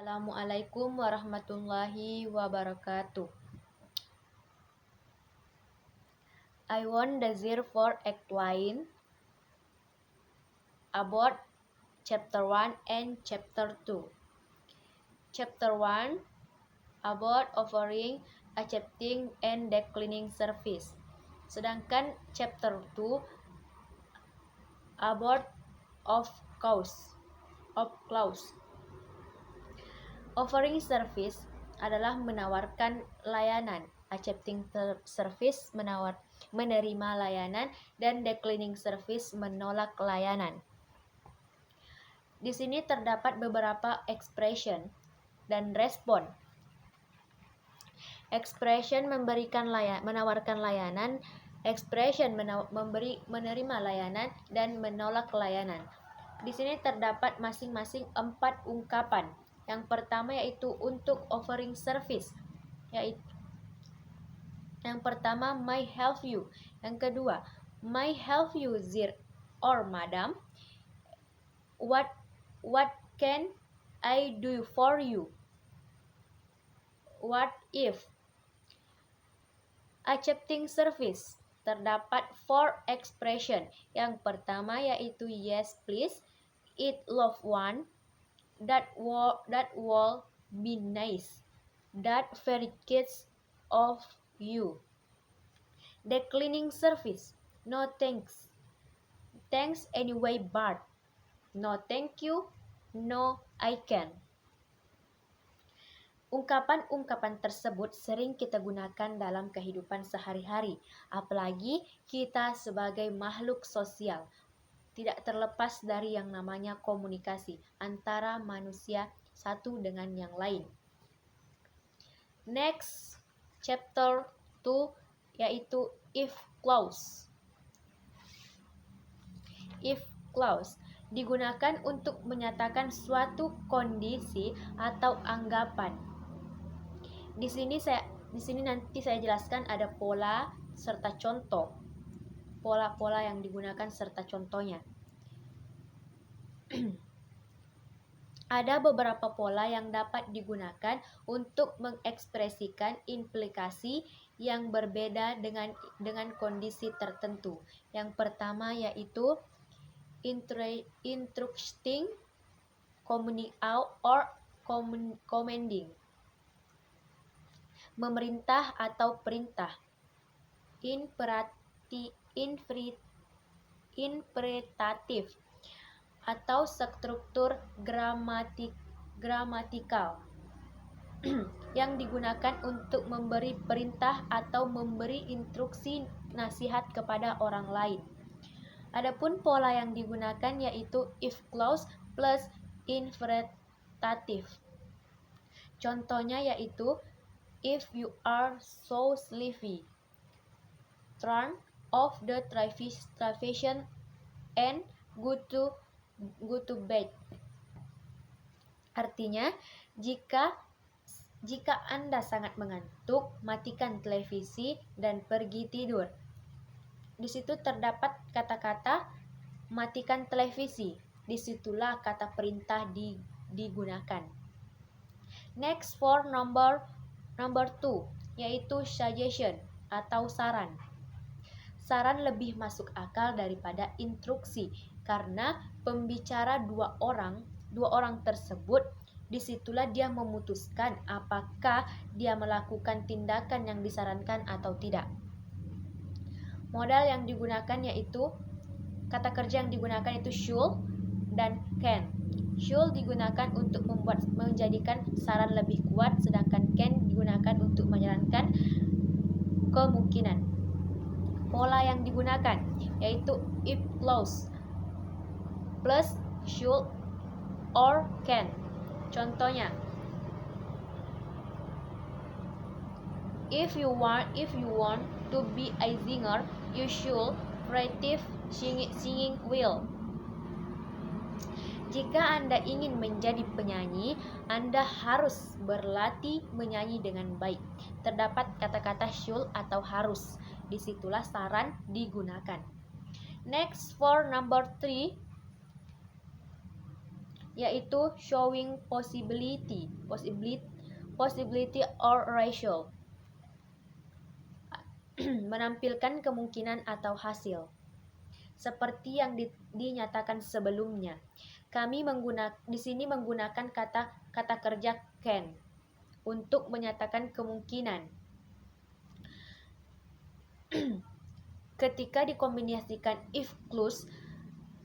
Assalamualaikum warahmatullahi wabarakatuh. I want the for Act 1 about Chapter 1 and Chapter 2. Chapter 1 about offering, accepting, and declining service. Sedangkan Chapter 2 about of clause. Offering service adalah menawarkan layanan, accepting service menerima layanan, dan declining service menolak layanan. Di sini terdapat beberapa expression dan respon. Expression menawarkan layanan, expression menerima layanan, dan menolak layanan. Di sini terdapat masing-masing 4 ungkapan. Yang pertama yaitu untuk offering service, yaitu yang pertama may help you. Yang kedua, may help you sir or madam. What can I do for you? What if? Accepting service, terdapat 4 expression. Yang pertama yaitu yes please, it love one, that will be nice, that very kids of you. Declining service, no thanks, thanks anyway but, no thank you, no I can. Ungkapan-ungkapan tersebut sering kita gunakan dalam kehidupan sehari-hari, apalagi kita sebagai makhluk sosial. Tidak terlepas dari yang namanya komunikasi antara manusia satu dengan yang lain. Next, chapter 2 yaitu if clause. If clause digunakan untuk menyatakan suatu kondisi atau anggapan. Di sini nanti saya jelaskan ada pola serta contoh. Pola-pola yang digunakan serta contohnya. Ada beberapa pola yang dapat digunakan untuk mengekspresikan implikasi yang berbeda dengan kondisi tertentu. Yang pertama yaitu instructing, commanding, memerintah atau perintah, interpretatif atau struktur gramatikal yang digunakan untuk memberi perintah atau memberi instruksi nasihat kepada orang lain. Adapun pola yang digunakan yaitu if clause plus interpretatif. Contohnya yaitu if you are so sleepy, turn off the television and go to bed. Artinya, jika Anda sangat mengantuk, matikan televisi dan pergi tidur. Di situ terdapat kata-kata matikan televisi. Disitulah kata perintah digunakan. Next for number 2 yaitu suggestion atau saran. Saran lebih masuk akal daripada instruksi karena pembicara dua orang tersebut, disitulah dia memutuskan apakah dia melakukan tindakan yang disarankan atau tidak. Modal yang digunakan yaitu kata kerja yang digunakan itu should dan can. Should digunakan untuk menjadikan saran lebih kuat, sedangkan can digunakan untuk menyarankan kemungkinan. Pola yang digunakan yaitu if clause plus should or can. Contohnya, if you want to be a singer, you should practice singing well. Jika Anda ingin menjadi penyanyi, Anda harus berlatih menyanyi dengan baik. Terdapat kata-kata should atau harus. Disitulah saran digunakan. Next for number 3 yaitu showing possibility or ratio, menampilkan kemungkinan atau hasil. Seperti yang dinyatakan sebelumnya, kami di sini menggunakan kata kerja can untuk menyatakan kemungkinan. Ketika dikombinasikan if clause,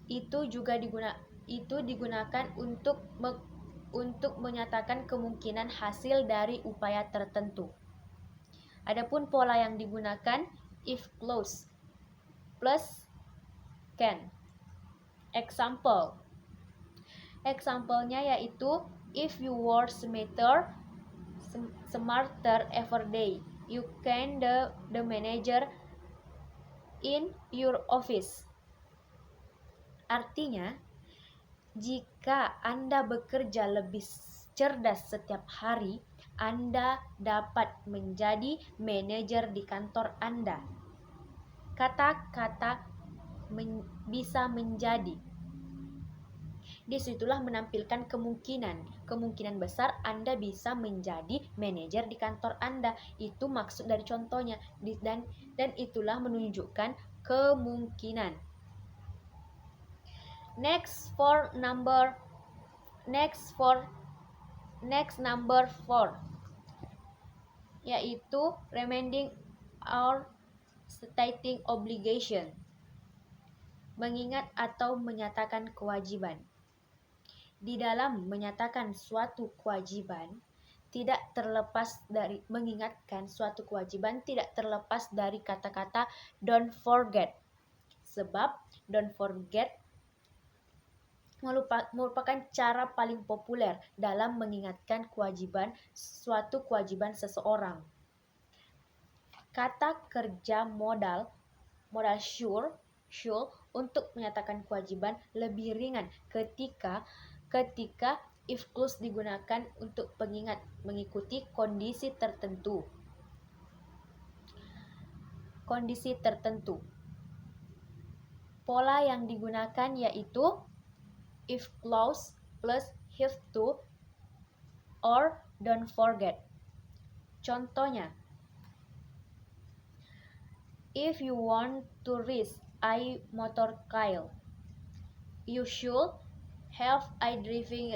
itu digunakan untuk menyatakan kemungkinan hasil dari upaya tertentu. Adapun pola yang digunakan if clause plus can. Example-nya yaitu if you work smarter every day, you can the manager in your office. Artinya, jika Anda bekerja lebih cerdas setiap hari, Anda dapat menjadi manajer di kantor Anda. Kata-kata bisa menjadi. Disitulah menampilkan kemungkinan besar Anda bisa menjadi manajer di kantor Anda. Itu maksud dari contohnya, dan itulah menunjukkan kemungkinan. Next number 4, yaitu reminding or stating obligation, mengingat atau menyatakan kewajiban. Di dalam menyatakan suatu kewajiban, mengingatkan suatu kewajiban tidak terlepas dari kata-kata don't forget. Sebab don't forget merupakan cara paling populer dalam mengingatkan suatu kewajiban seseorang. Kata kerja modal should untuk menyatakan kewajiban lebih ringan ketika if clause digunakan untuk pengingat mengikuti kondisi tertentu. Pola yang digunakan yaitu if clause plus have to or don't forget. Contohnya, if you want to race a motorcycle, you should have a driving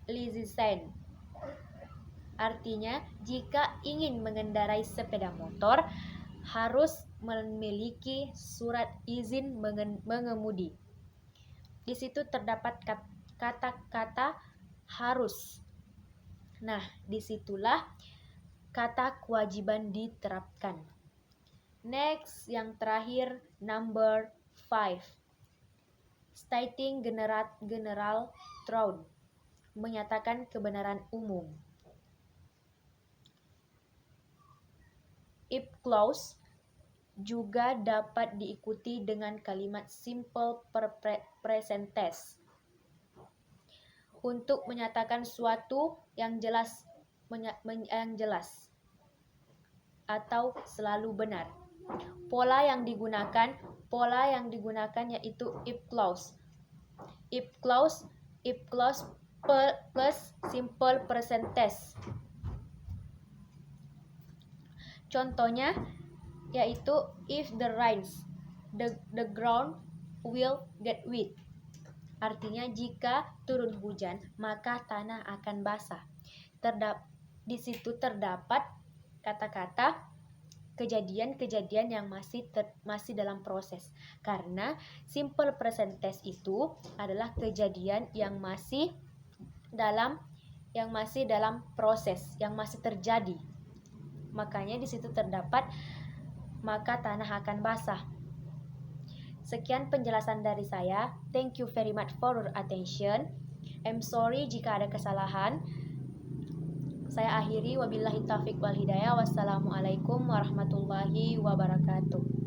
license. Artinya, jika ingin mengendarai sepeda motor, harus memiliki surat izin mengemudi. Di situ terdapat kata-kata harus. Nah, disitulah kata kewajiban diterapkan. Next, yang terakhir, number 5. Stating general truth, menyatakan kebenaran umum. If clause juga dapat diikuti dengan kalimat simple present tense untuk menyatakan suatu yang jelas atau selalu benar. Pola yang digunakan yaitu if clause plus simple present tense. Contohnya yaitu if the rains, the ground will get wet. Artinya jika turun hujan, maka tanah akan basah. Di situ terdapat kata-kata kejadian-kejadian yang masih dalam proses. Karena simple present tense itu adalah kejadian yang masih dalam proses, yang masih terjadi. Makanya di situ terdapat maka tanah akan basah. Sekian penjelasan dari saya. Thank you very much for your attention. I'm sorry jika ada kesalahan. Saya akhiri, wabillahi taufiq wal hidayah. Wassalamualaikum warahmatullahi wabarakatuh.